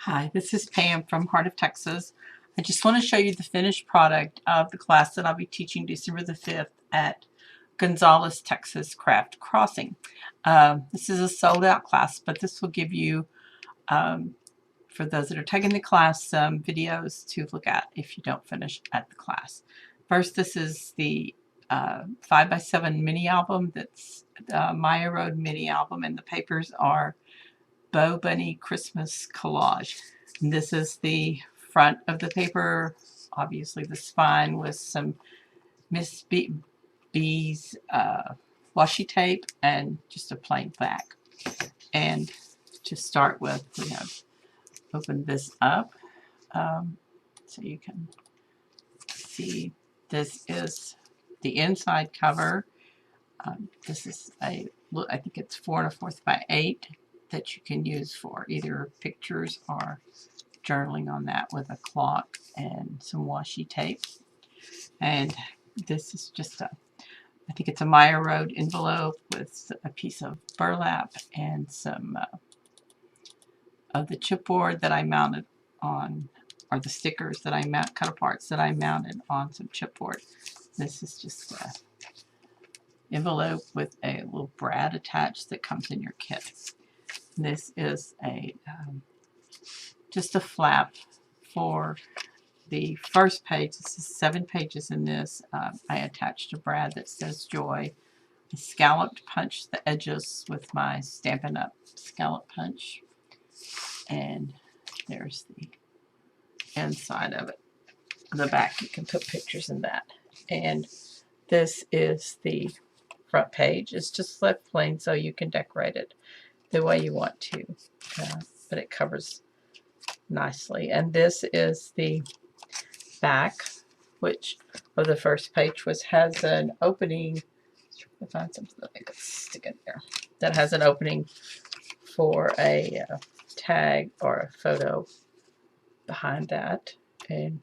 Hi, this is Pam from Heart of Texas. I just want to show you the finished product of the class that I'll be teaching December the 5th at Gonzales, Texas Craft Crossing. This is a sold out class, but this will give you, for those that are taking the class, some videos to look at if you don't finish at the class. First, this is the 5x7 mini album. That's the Maya Road mini album, and the papers are Bow Bunny Christmas Collage. And this is the front of the paper, obviously the spine with some Miss B's washi tape and just a plain back. And to start with, we have opened this up so you can see this is the inside cover. This is I think it's 4 1/4 by 8 that you can use for either pictures or journaling on that with a clock and some washi tape. And this is just I think it's a Maya Road envelope with a piece of burlap and some of the chipboard that I mounted on, or the stickers that I cut aparts that I mounted on some chipboard. This is just a envelope with a little brad attached that comes in your kit. This is a just a flap for the first page. This is 7 pages in this. I attached a brad that says Joy. I scalloped punched the edges with my Stampin' Up! Scallop punch. And there's the inside of it. The back, you can put pictures in that. And this is the front page. It's just left plain so you can decorate it the way you want to. But it covers nicely. And this is the back, which of the first page has an opening. If I find something that I could stick in there that has an opening for a tag or a photo behind that. And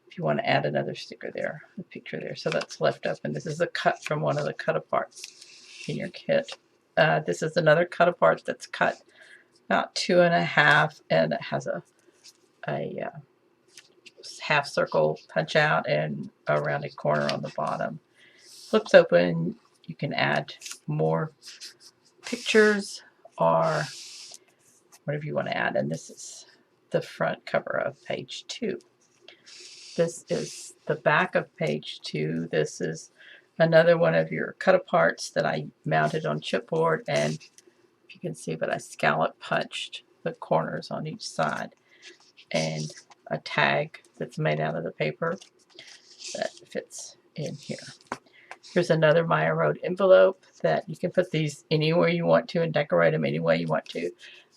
if you want to add another sticker there, a picture there, so that's left open. This is a cut from one of the cut aparts in your kit. This is another cut apart that's cut about 2 1/2, and it has a half circle punch out and a rounded corner on the bottom. Flips open. You can add more pictures or whatever you want to add. And this is the front cover of page 2. This is the back of page 2. This is another one of your cut aparts that I mounted on chipboard, and if you can see, but I scallop punched the corners on each side, and a tag that's made out of the paper that fits in here. Here's another Maya Road envelope that you can put these anywhere you want to and decorate them any way you want to.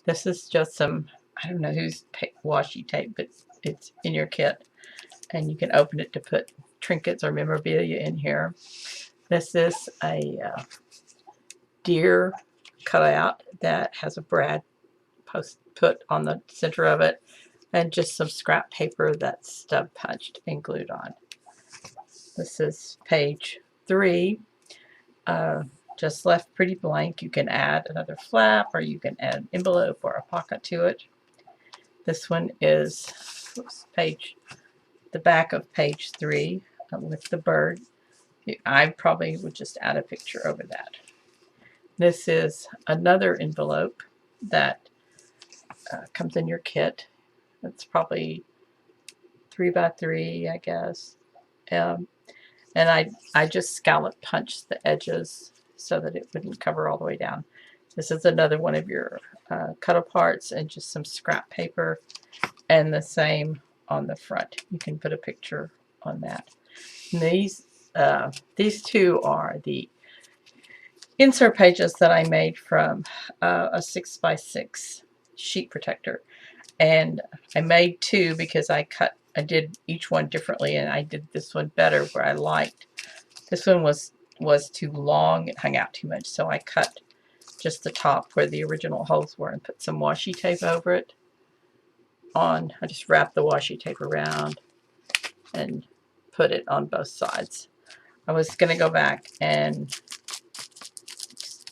This is just some, I don't know whose washi tape, but it's in your kit. And you can open it to put trinkets or memorabilia in here. This is a deer cutout that has a brad put on the center of it, and just some scrap paper that's stub punched and glued on. This is page 3. Just left pretty blank. You can add another flap, or you can add an envelope or a pocket to it. This one is the back of page 3 with the bird. I probably would just add a picture over that. This is another envelope that comes in your kit. It's probably 3 by 3, I guess. And I just scallop punched the edges so that it wouldn't cover all the way down. This is another one of your cut aparts and just some scrap paper, and the same on the front. You can put a picture on that. And these two are the insert pages that I made from a 6x6 sheet protector. And I made 2 because I did each one differently, and I did this one better where I liked. This one was too long, it hung out too much, so I cut just the top where the original holes were and put some washi tape over it. I just wrapped the washi tape around and put it on both sides. I was going to go back and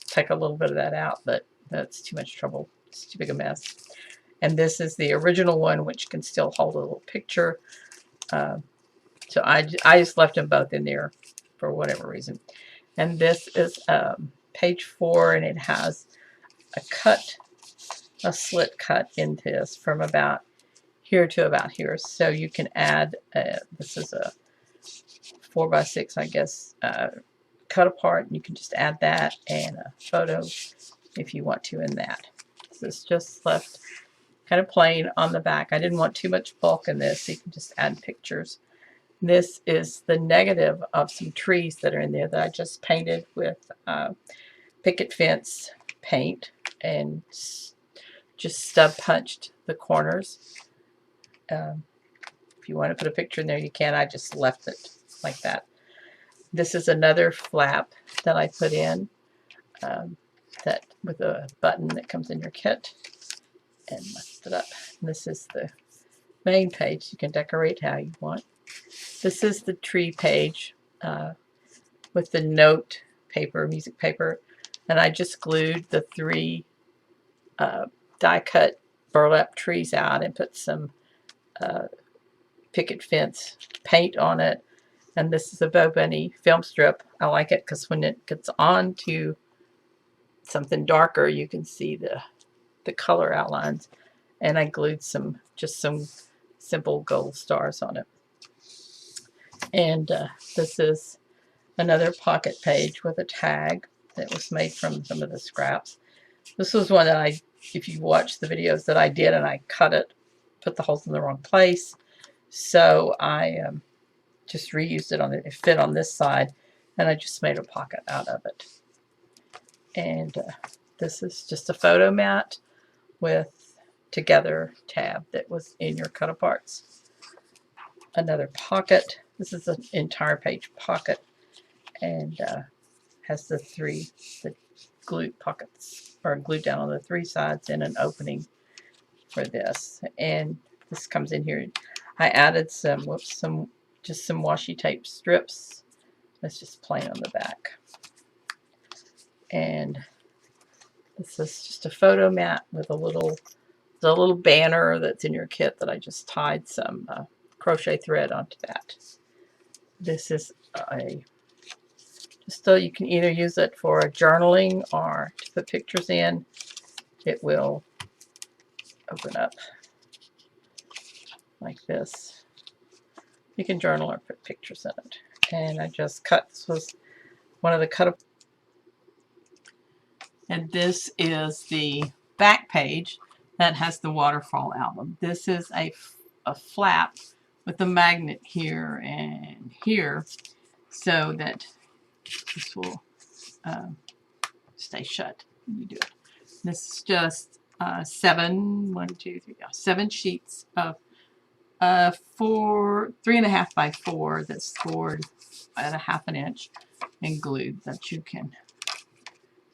take a little bit of that out, but that's too much trouble. It's too big a mess. And this is the original one, which can still hold a little picture. So I just left them both in there for whatever reason. And this is page 4, and it has a slit cut in this from about here to about here. So you can add, this is a 4x6, I guess, cut apart, and you can just add that and a photo if you want to in that. This is just left kind of plain on the back. I didn't want too much bulk in this, so you can just add pictures. This is the negative of some trees that are in there that I just painted with picket fence paint and just stub punched the corners. If you want to put a picture in there, you can. I just left it like that. This is another flap that I put in that with a button that comes in your kit, and lift it up. And this is the main page. You can decorate how you want. This is the tree page with the note paper, music paper, and I just glued the 3 die cut burlap trees out and put some picket fence paint on it. And this is a Bo Bunny film strip. I like it because when it gets on to something darker, you can see the color outlines. And I glued just some simple gold stars on it. And this is another pocket page with a tag that was made from some of the scraps. This was one that if you watch the videos that I did, and I cut it, put the holes in the wrong place. So I just reused it on it. It fit on this side, and I just made a pocket out of it. And this is just a photo mat with together tab that was in your cut aparts. Another pocket. This is an entire page pocket, and has the glue pockets are glued down on the 3 sides and an opening for this. And this comes in here. I added some washi tape strips. That's just plain on the back. And this is just a photo mat with a little banner that's in your kit that I just tied some crochet thread onto that. This is just so you can either use it for journaling or to put pictures in. It will open up like this. You can journal or put pictures in it. And I just cut, this was one of the cut. And this is the back page that has the waterfall album. This is a flap with a magnet here and here so that this will stay shut when you do it. This is just 7 sheets of 3.5 by 4 that's scored at a 1/2 inch and glued that you can.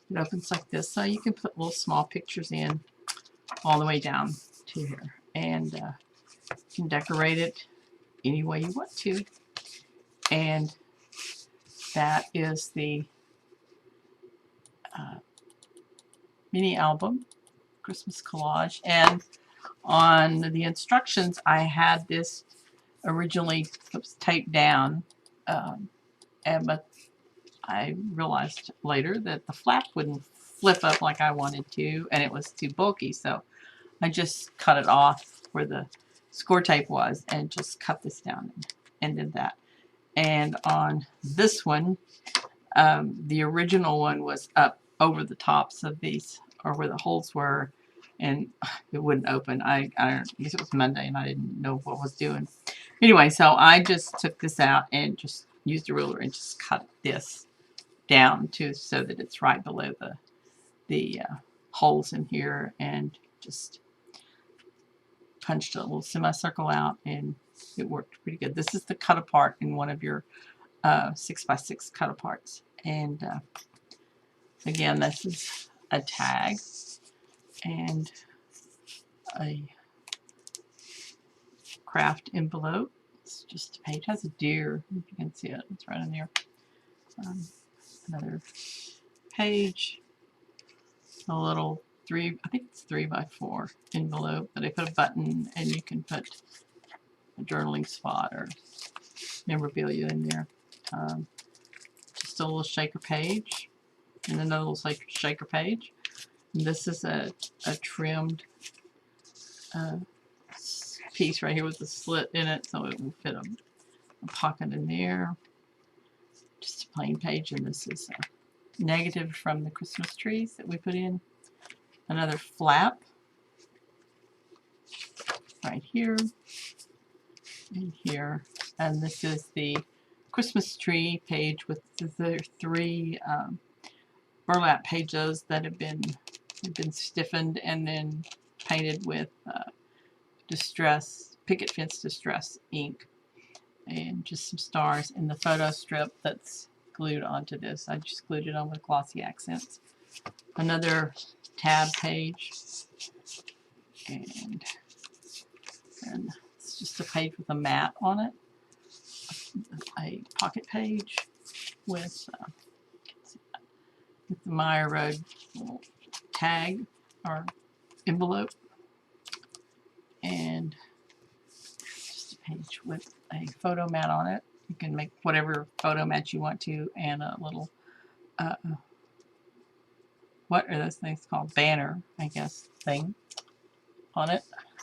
It opens like this, so you can put little small pictures in all the way down to here, and you can decorate it any way you want to. And that is the mini album Christmas collage. And on the instructions, I had this originally taped down, but I realized later that the flap wouldn't flip up like I wanted to, and it was too bulky, so I just cut it off where the score tape was and just cut this down and did that. And on this one, the original one was up over the tops of these, or where the holes were, and it wouldn't open. I guess it was Monday and I didn't know what I was doing. Anyway, so I just took this out and just used a ruler and just cut this down so that it's right below the holes in here, and just punched a little semicircle out, and it worked pretty good. This is the cut apart in one of your 6x6 cut aparts. And again, this is a tag and a craft envelope. It's just a page. It has a deer, if you can see it. It's right in there. Another page, a little I think it's 3x4 envelope, but I put a button and you can put a journaling spot or memorabilia in there. Just a little shaker page and another little shaker page. And this is a trimmed piece right here with a slit in it, so it will fit a pocket in there. Just a plain page, and this is a negative from the Christmas trees that we put in. Another flap right here and here, and this is the Christmas tree page with the 3 burlap pages that have been stiffened and then painted with picket fence distress ink, and just some stars, and the photo strip that's glued onto this. I just glued it on with glossy accents. Another tab page, and it's just a page with a mat on it. A pocket page with the Meyer Road tag or envelope, and just a page with a photo mat on it. You can make whatever photo mat you want to, and a little what are those things called? Banner, I guess, thing on it.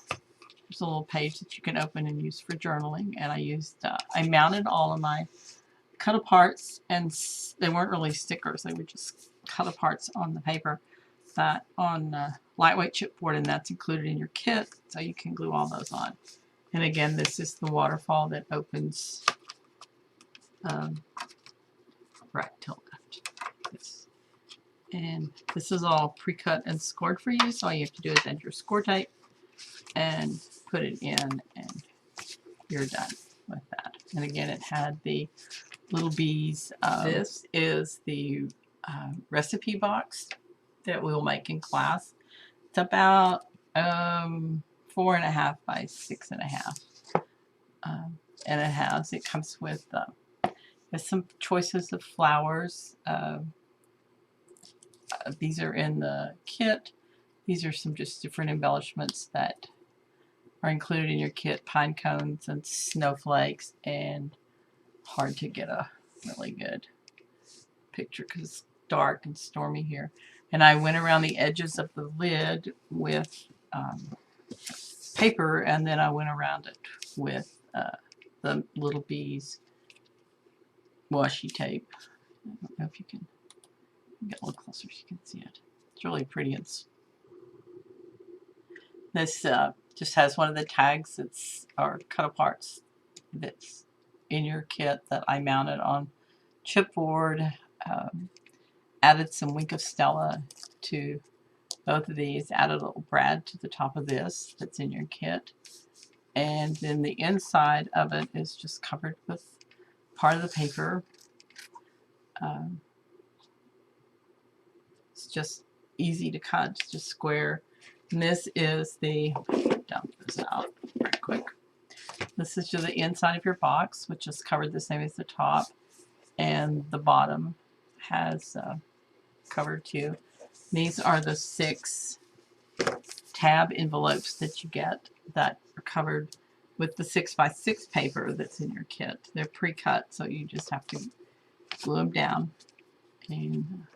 There's a little page that you can open and use for journaling, and I mounted all of my cut aparts, and they weren't really stickers, they were just cut aparts on the paper that on lightweight chipboard, and that's included in your kit, so you can glue all those on. And again, this is the waterfall that opens right to left. And this is all pre-cut and scored for you, so all you have to do is add your score tape and put it in, and you're done with that. And again, it had the little bees. This is the recipe box that we'll make in class. It's about 4.5 by 6.5, and it comes with some choices of flowers. These are in the kit. These are some just different embellishments that are included in your kit: pine cones and snowflakes, and hard to get a really good picture because it's dark and stormy here. And I went around the edges of the lid with paper, and then I went around it with the little bees washi tape. I don't know if you can get a little closer so you can see it. It's really pretty. This just has one of the tags or cut aparts that's in your kit that I mounted on chipboard. Added some Wink of Stella to both of these. Added a little brad to the top of this that's in your kit. And then the inside of it is just covered with part of the paper. It's just easy to cut. It's just square. And this is dump this out right quick. This is just the inside of your box, which is covered the same as the top, and the bottom has covered too. These are the 6 tab envelopes that you get that are covered with the 6x6 paper that's in your kit. They're pre-cut, so you just have to glue them down and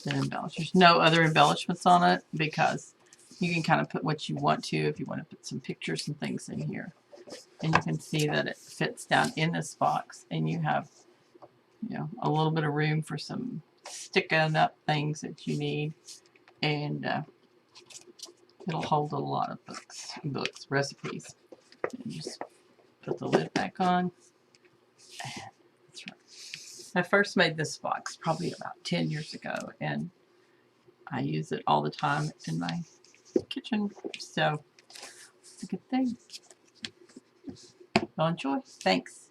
then embellish. There's no other embellishments on it because you can kind of put what you want to if you want to put some pictures and things in here. And you can see that it fits down in this box, and you have, a little bit of room for some sticking up things that you need, and it'll hold a lot of books, recipes. And just put the lid back on. And that's right. I first made this box probably about 10 years ago, and I use it all the time in my kitchen, so it's a good thing. Well, enjoy. Thanks.